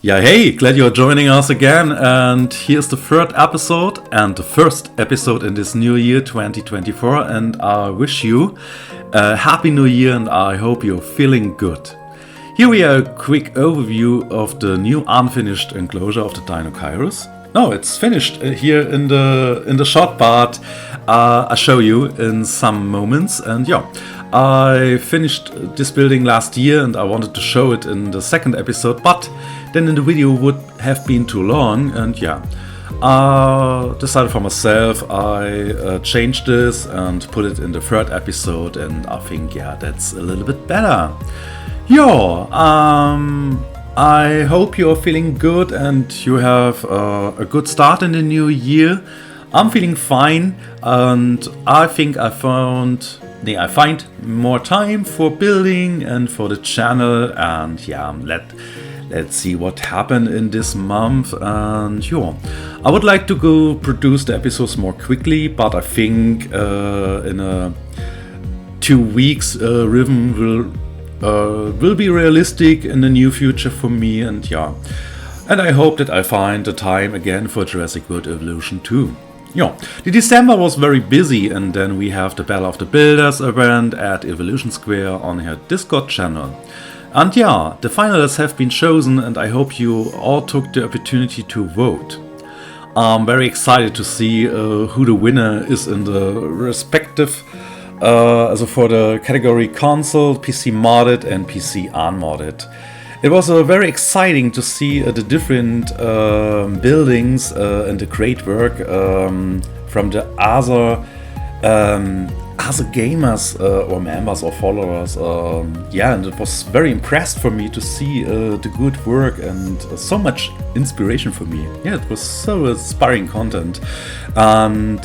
Yeah, hey, glad you're joining us again. And here's the third episode and the first episode in this new year 2024. And I wish you a happy new year and I hope you're feeling good. Here we are, a quick overview of the new unfinished enclosure of the Deinocheirus. No, it's finished here in the shot, but I'll show you in some moments. And yeah, I finished this building last year and I wanted to show it in the second episode, but then in the video would have been too long. And yeah, decided for myself, I changed this and put it in the third episode, and I think, yeah, that's a little bit better. Yeah, I hope you're feeling good and you have a good start in the new year. I'm feeling fine, and I think I find more time for building and for the channel, and yeah, let's see what happened in this month. And yeah, I would like to go produce the episodes more quickly, but I think in a 2 weeks rhythm will be realistic in the near future for me. And yeah, and I hope that I find the time again for Jurassic World Evolution 2. Yeah, the December was very busy, and then we have the Battle of the Builders event at Evolution Square on her Discord channel. And yeah, the finalists have been chosen, and I hope you all took the opportunity to vote. I'm very excited to see who the winner is in the respective also for the category console, PC modded and PC unmodded. It was very exciting to see the different buildings and the great work from the other gamers or members or followers. Yeah, and it was very impressed for me to see the good work and so much inspiration for me. Yeah, it was so inspiring content. And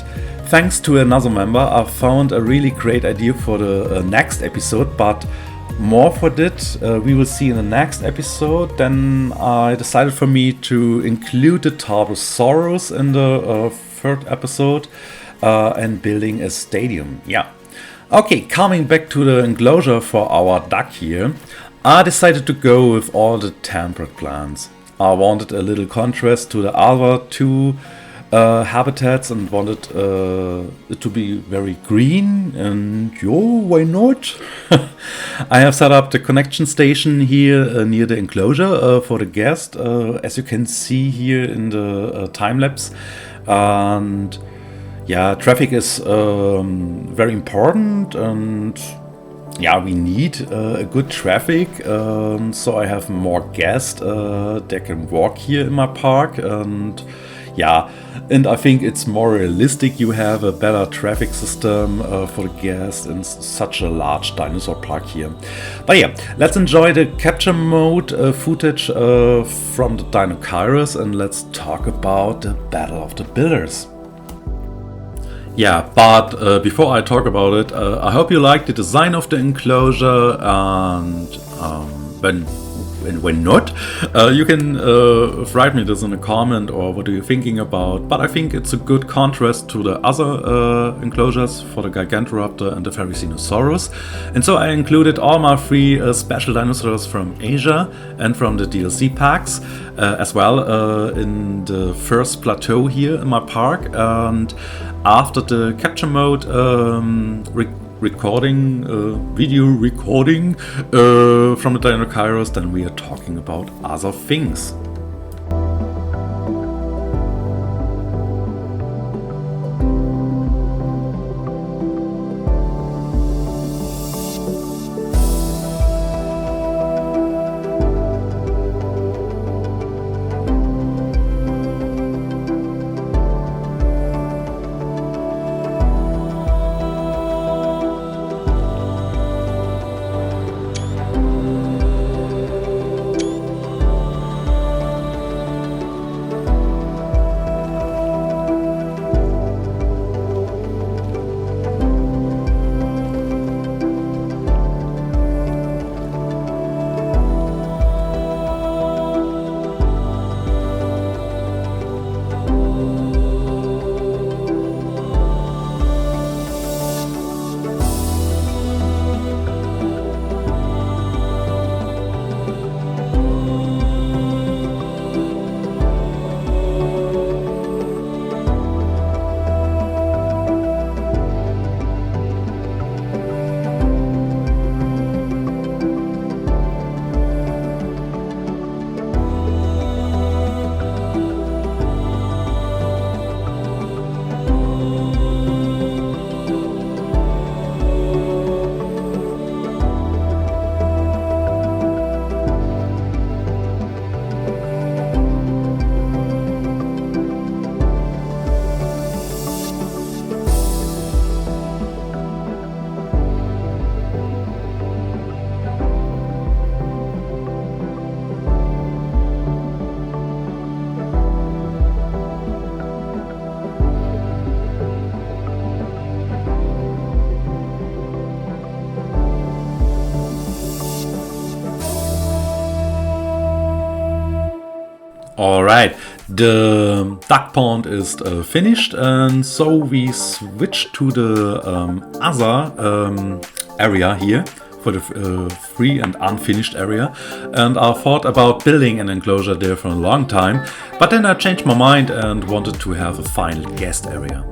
thanks to another member, I found a really great idea for the next episode, but more for that we will see in the next episode. Then I decided for me to include the Tarbosaurus in the third episode and building a stadium. Yeah. Okay, coming back to the enclosure for our duck here, I decided to go with all the temperate plants. I wanted a little contrast to the other two habitats and wanted it to be very green, and yo, why not? I have set up the connection station here near the enclosure for the guest, as you can see here in the time lapse. And yeah, traffic is very important, and yeah, we need a good traffic, so I have more guests that can walk here in my park. And yeah, and I think it's more realistic. You have a better traffic system for the guests in such a large dinosaur park here. But yeah, let's enjoy the capture mode footage from the Deinocheirus, and let's talk about the Battle of the Builders. Yeah, but before I talk about it, I hope you like the design of the enclosure, and when not, you can write me this in a comment, or what are you thinking about. But I think it's a good contrast to the other enclosures for the Gigantoraptor and the Therizinosaurus. And so I included all my 3 special dinosaurs from Asia and from the DLC packs as well in the first plateau here in my park. And after the capture mode video recording from the Deinocheirus, then we are talking about other things. Alright, the duck pond is finished, and so we switch to the other area here for the free and unfinished area, and I thought about building an enclosure there for a long time, but then I changed my mind and wanted to have a final guest area.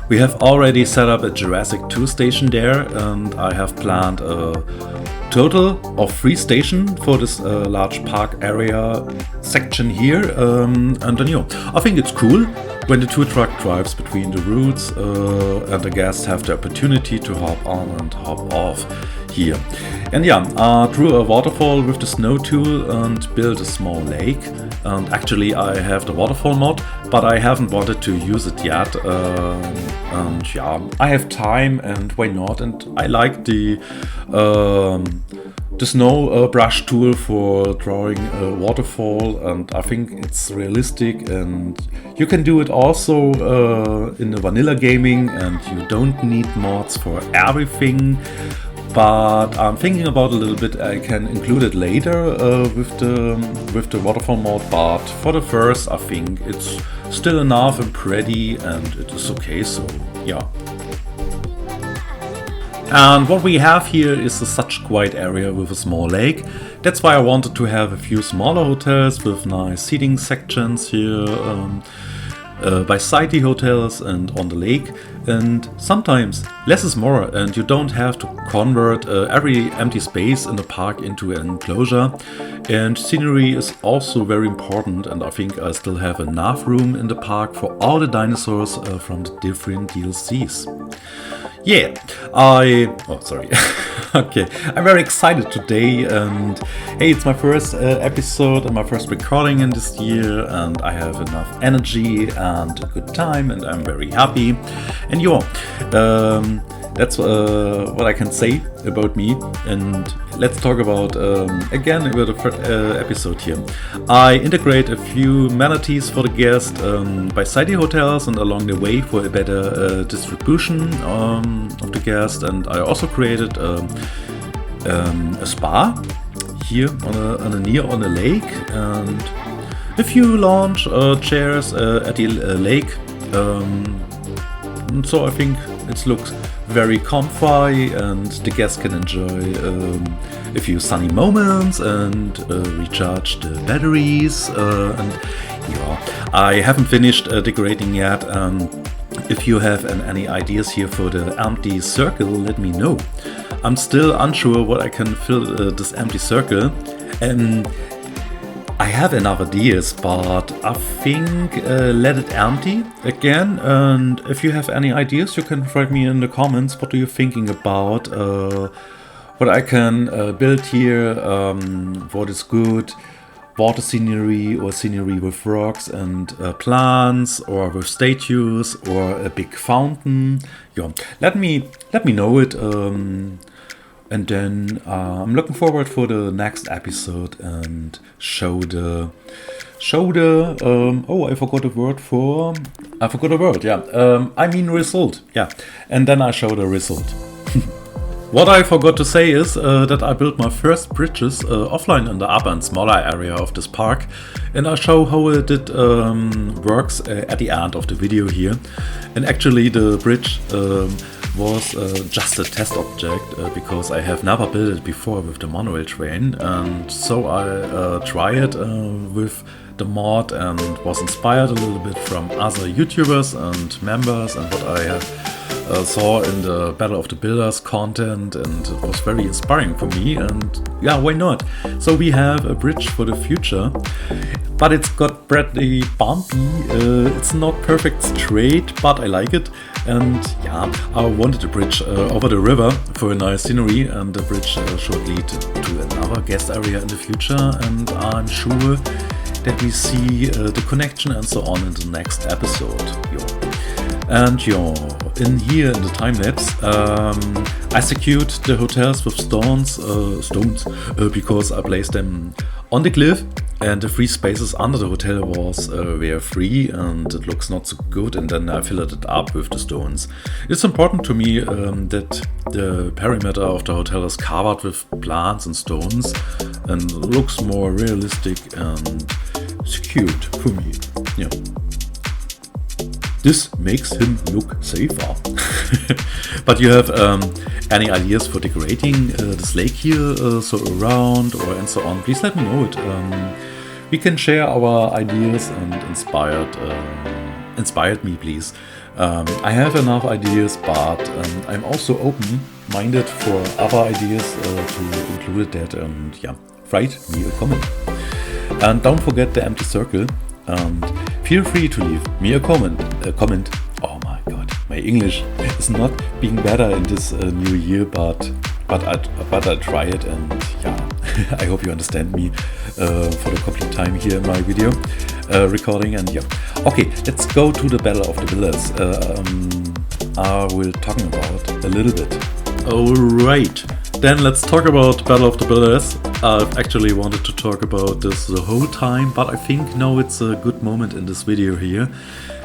We have already set up a Jurassic 2 station there, and I have planned a total of 3 stations for this large park area section here, and then I think it's cool when the tour truck drives between the routes and the guests have the opportunity to hop on and hop off here. And I drew a waterfall with the snow tool and built a small lake. And actually I have the waterfall mod, but I haven't wanted to use it yet. And I have time, and why not? And I like the snow brush tool for drawing a waterfall, and I think it's realistic, and you can do it also in the vanilla gaming, and you don't need mods for everything. But I'm thinking about a little bit. I can include it later with the waterfall mod. But for the first, I think it's still enough and pretty, and it is okay. So yeah. And what we have here is a such quiet area with a small lake. That's why I wanted to have a few smaller hotels with nice seating sections here by city hotels and on the lake. And sometimes less is more, and you don't have to convert every empty space in the park into an enclosure. And scenery is also very important, and I think I still have enough room in the park for all the dinosaurs from the different DLCs. Yeah, okay, I'm very excited today, and hey, it's my first episode and my first recording in this year, and I have enough energy and a good time, and I'm very happy. And that's what I can say about me. And let's talk about again about the first episode here. I integrate a few amenities for the guest by city hotels and along the way for a better distribution of the guest. And I also created a spa here on a lake, and a few lounge chairs at the lake. And so I think it looks very comfy, and the guests can enjoy a few sunny moments and recharge the batteries. I haven't finished decorating yet. If you have any ideas here for the empty circle, let me know. I'm still unsure what I can fill this empty circle. I have enough ideas, but I think let it empty again. And if you have any ideas, you can write me in the comments. What are you thinking about? What I can build here? What is good? Water scenery, or scenery with rocks and plants, or with statues, or a big fountain. Yeah, let me know it. And then I'm looking forward for the next episode and show the I forgot a word. Yeah, I mean result. Yeah, and then I show the result. What I forgot to say is that I built my first bridges offline in the upper and smaller area of this park, and I show how it works at the end of the video here. And actually the bridge was just a test object because I have never built it before with the monorail train, and so I tried it with the mod and was inspired a little bit from other YouTubers and members and what I saw in the Battle of the Builders content, and it was very inspiring for me, and yeah, why not? So we have a bridge for the future, but it's got pretty bumpy. It's not perfect straight, but I like it. And yeah, I wanted a bridge over the river for a nice scenery, and the bridge should lead to another guest area in the future, and I'm sure that we see the connection and so on in the next episode. And in here in the time lapse, I secured the hotels with stones because I placed them on the cliff, and the free spaces under the hotel walls were free, and it looks not so good, and then I filled it up with the stones. It's important to me that the perimeter of the hotel is covered with plants and stones and looks more realistic and It's cute for me. Yeah. This makes him look safer. But you have any ideas for decorating this lake here, so around or and so on? Please let me know it. We can share our ideas and inspired me, please. I have enough ideas, but I'm also open-minded for other ideas to include that, and yeah, write me a comment. And don't forget the empty circle, and feel free to leave me a comment. Oh my god, my English is not being better in this new year, but I try it, and yeah, I hope you understand me for the complete time here in my video recording. And yeah, okay, let's go to the Battle of the Builders. I will talk about a little bit. Alright, then let's talk about Battle of the Builders. I've actually wanted to talk about this the whole time, but I think now it's a good moment in this video here.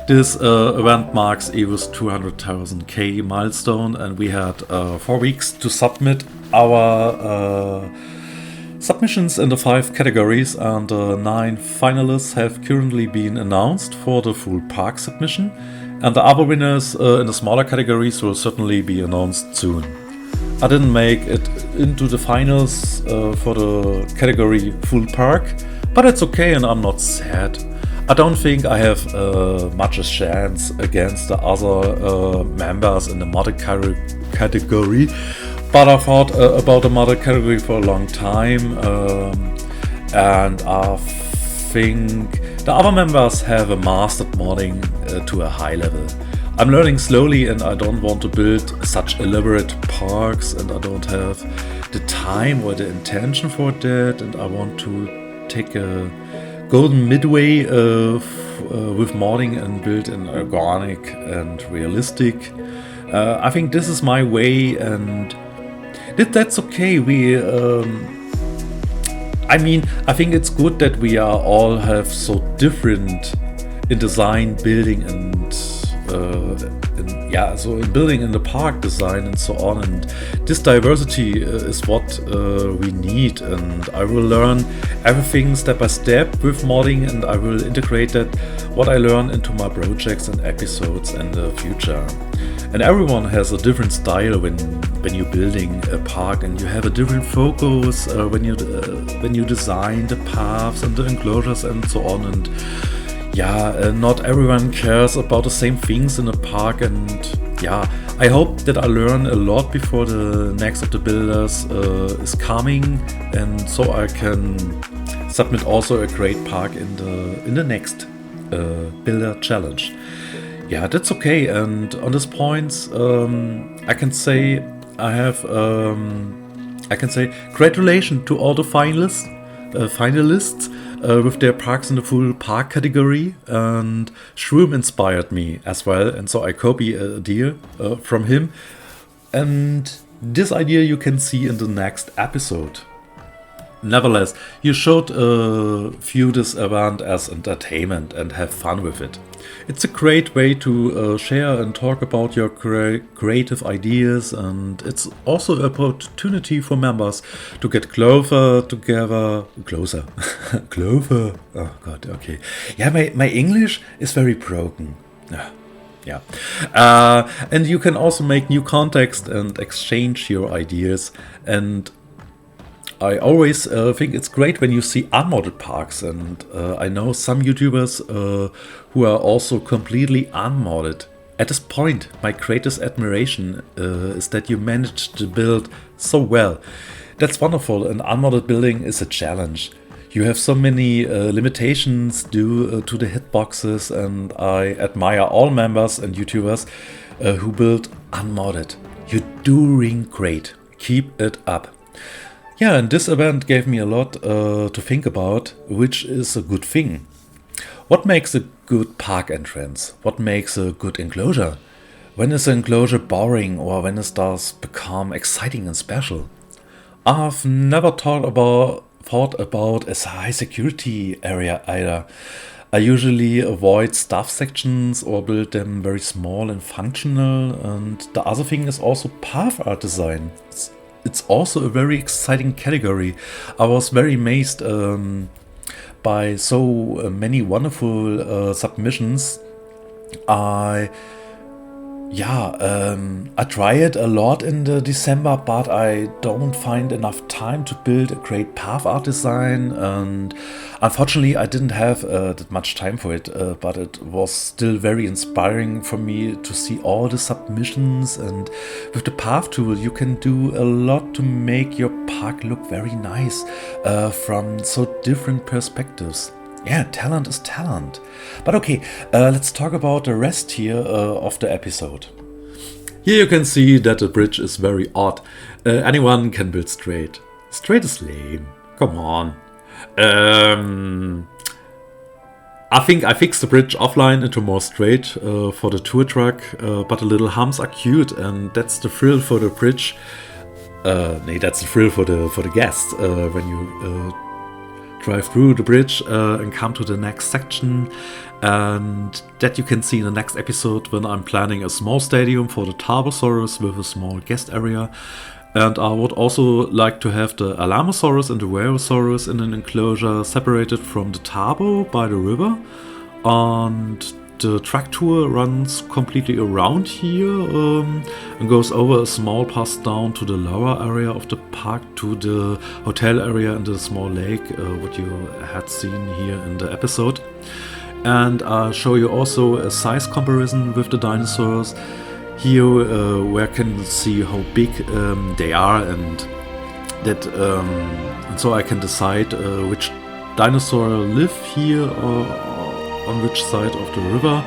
This event marks EVO's 200,000k milestone, and we had 4 weeks to submit our submissions in the 5 categories, and 9 finalists have currently been announced for the full park submission, and the other winners in the smaller categories will certainly be announced soon. I didn't make it into the finals for the category full park, but it's okay and I'm not sad. I don't think I have much a chance against the other members in the modded category, but I thought about the modded category for a long time, and I think the other members have mastered modding to a high level. I'm learning slowly, and I don't want to build such elaborate parks, and I don't have the time or the intention for that, and I want to take a golden midway with modding and build an organic and realistic. I think this is my way, and that's okay. I mean, I think it's good that we are all have so different in design, building, and yeah, so in building in the park design and so on, and this diversity is what we need, and I will learn everything step by step with modding, and I will integrate that what I learn into my projects and episodes in the future. And everyone has a different style when you're building a park, and you have a different focus when you design the paths and the enclosures and so on. And yeah, not everyone cares about the same things in a park, and yeah, I hope that I learn a lot before the next of the builders is coming, and so I can submit also a great park in the next builder challenge. Yeah, that's okay. And on this point, I can say congratulations to all the finalists with their parks in the full park category, and Shroom inspired me as well, and so I copy a idea from him, and this idea you can see in the next episode. Nevertheless, you should view this event as entertainment and have fun with it. It's a great way to share and talk about your creative ideas, and it's also an opportunity for members to get closer together. Closer. Oh god, okay. Yeah, my English is very broken. Yeah. And you can also make new context and exchange your ideas, and I always think it's great when you see unmodded parks, and I know some YouTubers who are also completely unmodded. At this point, my greatest admiration is that you managed to build so well. That's wonderful, and unmodded building is a challenge. You have so many limitations due to the hitboxes, and I admire all members and YouTubers who build unmodded. You're doing great. Keep it up. Yeah, and this event gave me a lot to think about, which is a good thing. What makes a good park entrance? What makes a good enclosure? When is an enclosure boring, or when it does become exciting and special? I've never thought about a high security area either. I usually avoid staff sections or build them very small and functional, and the other thing is also path art design. It's also a very exciting category. I was very amazed by so many wonderful submissions. I tried a lot in the December, but I don't find enough time to build a great path art design, and unfortunately I didn't have that much time for it, but it was still very inspiring for me to see all the submissions, and with the path tool you can do a lot to make your park look very nice from so different perspectives. Yeah, talent is talent. But okay, let's talk about the rest here of the episode. Here you can see that the bridge is very odd. Anyone can build straight. Straight is lame. Come on. I think I fixed the bridge offline into more straight for the tour truck, but the little humps are cute, and that's the thrill for the bridge. That's the thrill for the guests when you drive through the bridge and come to the next section, and that you can see in the next episode when I'm planning a small stadium for the Tarbosaurus with a small guest area. And I would also like to have the Alamosaurus and the Werosaurus in an enclosure separated from the Tarbo by the river, and the track tour runs completely around here and goes over a small pass down to the lower area of the park to the hotel area and the small lake, what you had seen here in the episode. And I'll show you also a size comparison with the dinosaurs here, where you can see how big they are, and that and so I can decide which dinosaur live here or on which side of the river,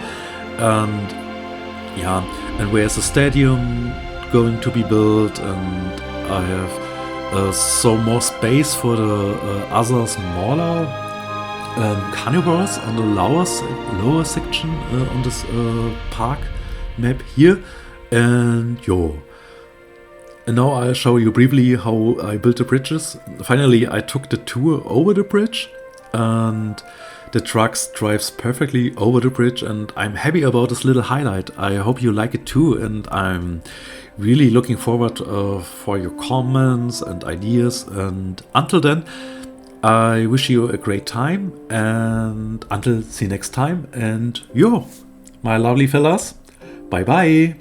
and where's the stadium going to be built, and I have so more space for the other smaller carnivores on the lower section on this park map here. And and now I'll show you briefly how I built the bridges. Finally I took the tour over the bridge, and the trucks drives perfectly over the bridge, and I'm happy about this little highlight. I hope you like it too, and I'm really looking forward for your comments and ideas. And until then, I wish you a great time, and until see you next time. And my lovely fellas, bye bye.